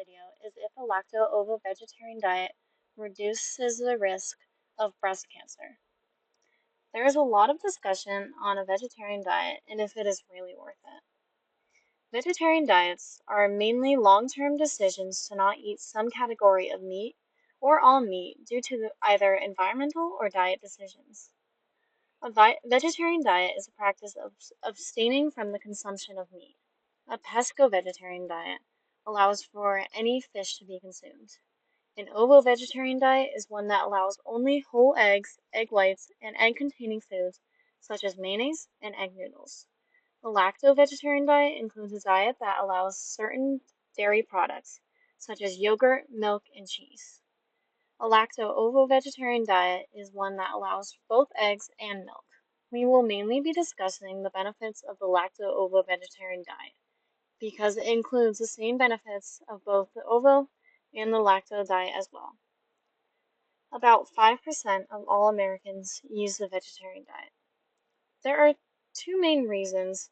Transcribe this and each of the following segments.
video is if a lacto-ovo vegetarian diet reduces the risk of breast cancer. There is a lot of discussion on a vegetarian diet and if it is really worth it. Vegetarian diets are mainly long-term decisions to not eat some category of meat or all meat due to either environmental or diet decisions. A vegetarian diet is a practice of abstaining from the consumption of meat. A pesco-vegetarian diet allows for any fish to be consumed. An ovo-vegetarian diet is one that allows only whole eggs, egg whites, and egg-containing foods such as mayonnaise and egg noodles. A lacto-vegetarian diet includes a diet that allows certain dairy products such as yogurt, milk, and cheese. A lacto-ovo-vegetarian diet is one that allows both eggs and milk. We will mainly be discussing the benefits of the lacto-ovo-vegetarian diet because it includes the same benefits of both the ovo and the lacto diet as well. About 5% of all Americans use the vegetarian diet. There are two main reasons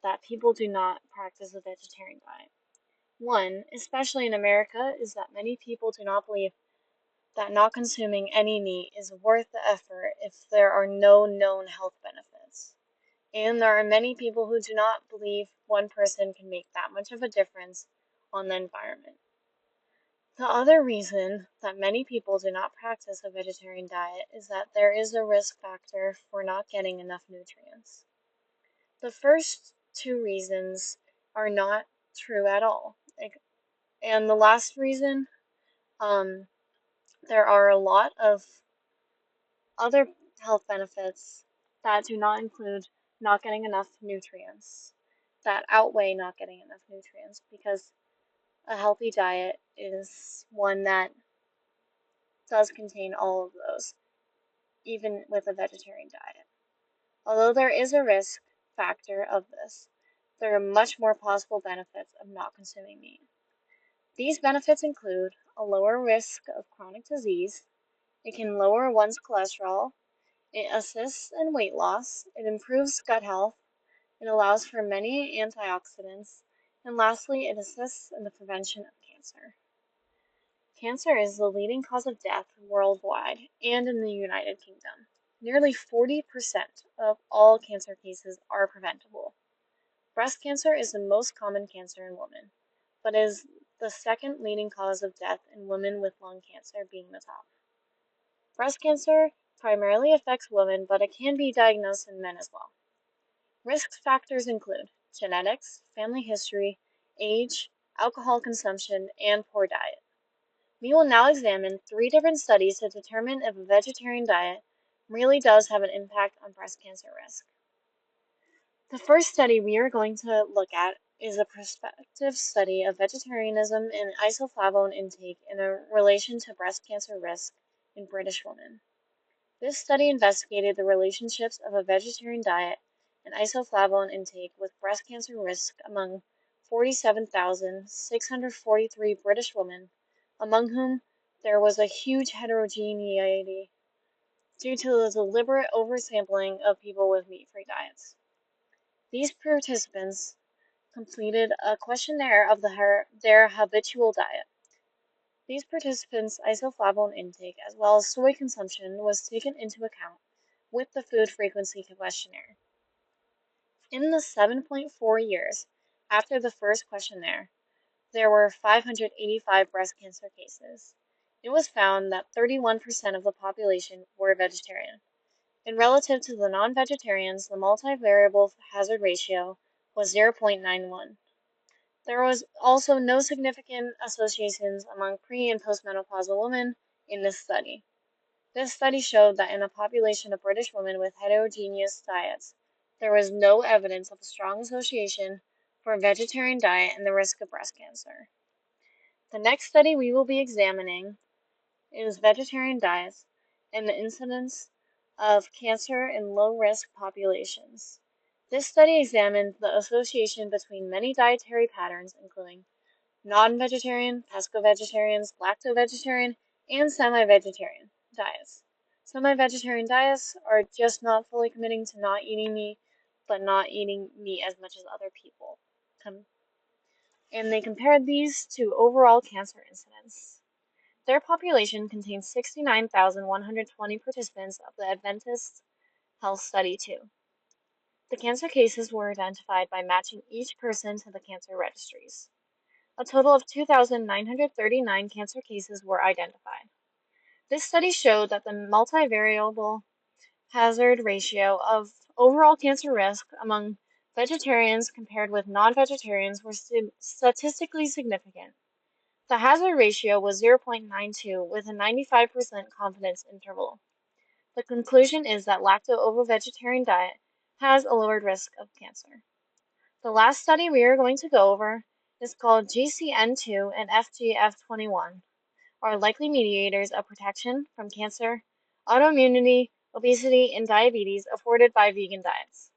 that people do not practice a vegetarian diet. One, especially in America, is that many people do not believe that not consuming any meat is worth the effort if there are no known health benefits. And there are many people who do not believe one person can make that much of a difference on the environment. The other reason that many people do not practice a vegetarian diet is that there is a risk factor for not getting enough nutrients. The first two reasons are not true at all. And the last reason, there are a lot of other health benefits that do not include not getting enough nutrients, that outweigh not getting enough nutrients, because a healthy diet is one that does contain all of those, even with a vegetarian diet. Although there is a risk factor of this, there are much more possible benefits of not consuming meat. These benefits include a lower risk of chronic disease, it can lower one's cholesterol, it assists in weight loss, it improves gut health, it allows for many antioxidants, and lastly, it assists in the prevention of cancer. Cancer is the leading cause of death worldwide and in the United Kingdom. Nearly 40% of all cancer cases are preventable. Breast cancer is the most common cancer in women, but is the second leading cause of death in women with lung cancer being the top. Breast cancer primarily affects women, but it can be diagnosed in men as well. Risk factors include genetics, family history, age, alcohol consumption, and poor diet. We will now examine 3 different studies to determine if a vegetarian diet really does have an impact on breast cancer risk. The first study we are going to look at is a prospective study of vegetarianism and isoflavone intake in relation to breast cancer risk in British women. This study investigated the relationships of a vegetarian diet and isoflavone intake with breast cancer risk among 47,643 British women, among whom there was a huge heterogeneity due to the deliberate oversampling of people with meat-free diets. These participants completed a questionnaire of their habitual diet. These participants' isoflavone intake as well as soy consumption was taken into account with the food frequency questionnaire. In the 7.4 years after the first questionnaire, there were 585 breast cancer cases. It was found that 31% of the population were vegetarian. And relative to the non-vegetarians, the multivariable hazard ratio was 0.91. There was also no significant associations among pre- and postmenopausal women in this study. This study showed that in a population of British women with heterogeneous diets, there was no evidence of a strong association for a vegetarian diet and the risk of breast cancer. The next study we will be examining is vegetarian diets and the incidence of cancer in low-risk populations. This study examined the association between many dietary patterns, including non-vegetarian, pesco-vegetarians, lacto-vegetarian, and semi-vegetarian diets. Semi-vegetarian diets are just not fully committing to not eating meat, but not eating meat as much as other people. and they compared these to overall cancer incidence. Their population contained 69,120 participants of the Adventist Health Study 2. The cancer cases were identified by matching each person to the cancer registries. A total of 2,939 cancer cases were identified. This study showed that the multivariable hazard ratio of overall cancer risk among vegetarians compared with non-vegetarians were statistically significant. The hazard ratio was 0.92 with a 95% confidence interval. The conclusion is that lacto-ovo-vegetarian diet has a lowered risk of cancer. The last study we are going to go over is called GCN2 and FGF21, are likely mediators of protection from cancer, autoimmunity, obesity, and diabetes afforded by vegan diets.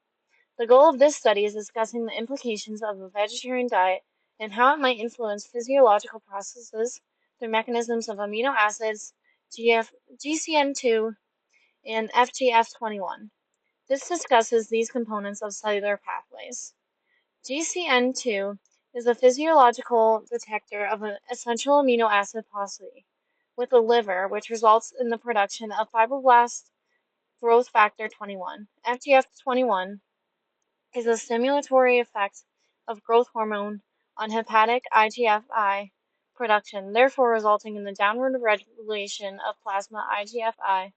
The goal of this study is discussing the implications of a vegetarian diet and how it might influence physiological processes through mechanisms of amino acids, GCN2, and FGF21. This discusses these components of cellular pathways. GCN2 is a physiological detector of an essential amino acid paucity with the liver, which results in the production of fibroblast growth factor 21. FGF21 is a stimulatory effect of growth hormone on hepatic IGF-I production, therefore resulting in the downward regulation of plasma IGF-I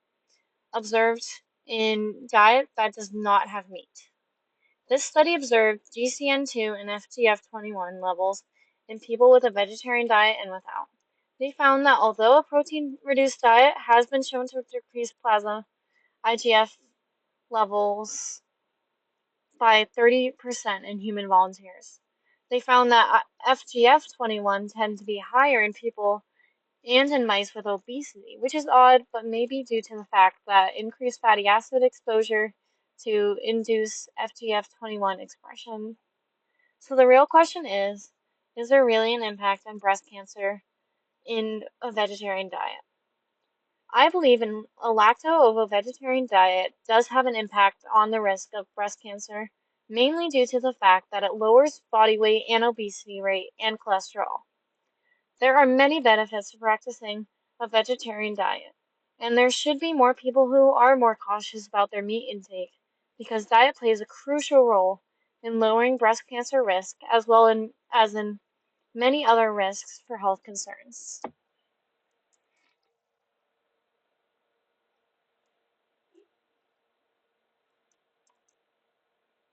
observed in diet that does not have meat. This study observed GCN2 and FGF21 levels in people with a vegetarian diet and without. They found that although a protein-reduced diet has been shown to decrease plasma IGF levels by 30% in human volunteers, they found that FGF21 tend to be higher in people and in mice with obesity, which is odd, but may be due to the fact that increased fatty acid exposure to induce FGF21 expression. So the real question is there really an impact on breast cancer in a vegetarian diet? I believe in a lacto-ovo-vegetarian diet does have an impact on the risk of breast cancer, mainly due to the fact that it lowers body weight and obesity rate and cholesterol. There are many benefits to practicing a vegetarian diet, and there should be more people who are more cautious about their meat intake because diet plays a crucial role in lowering breast cancer risk as well as in many other risks for health concerns.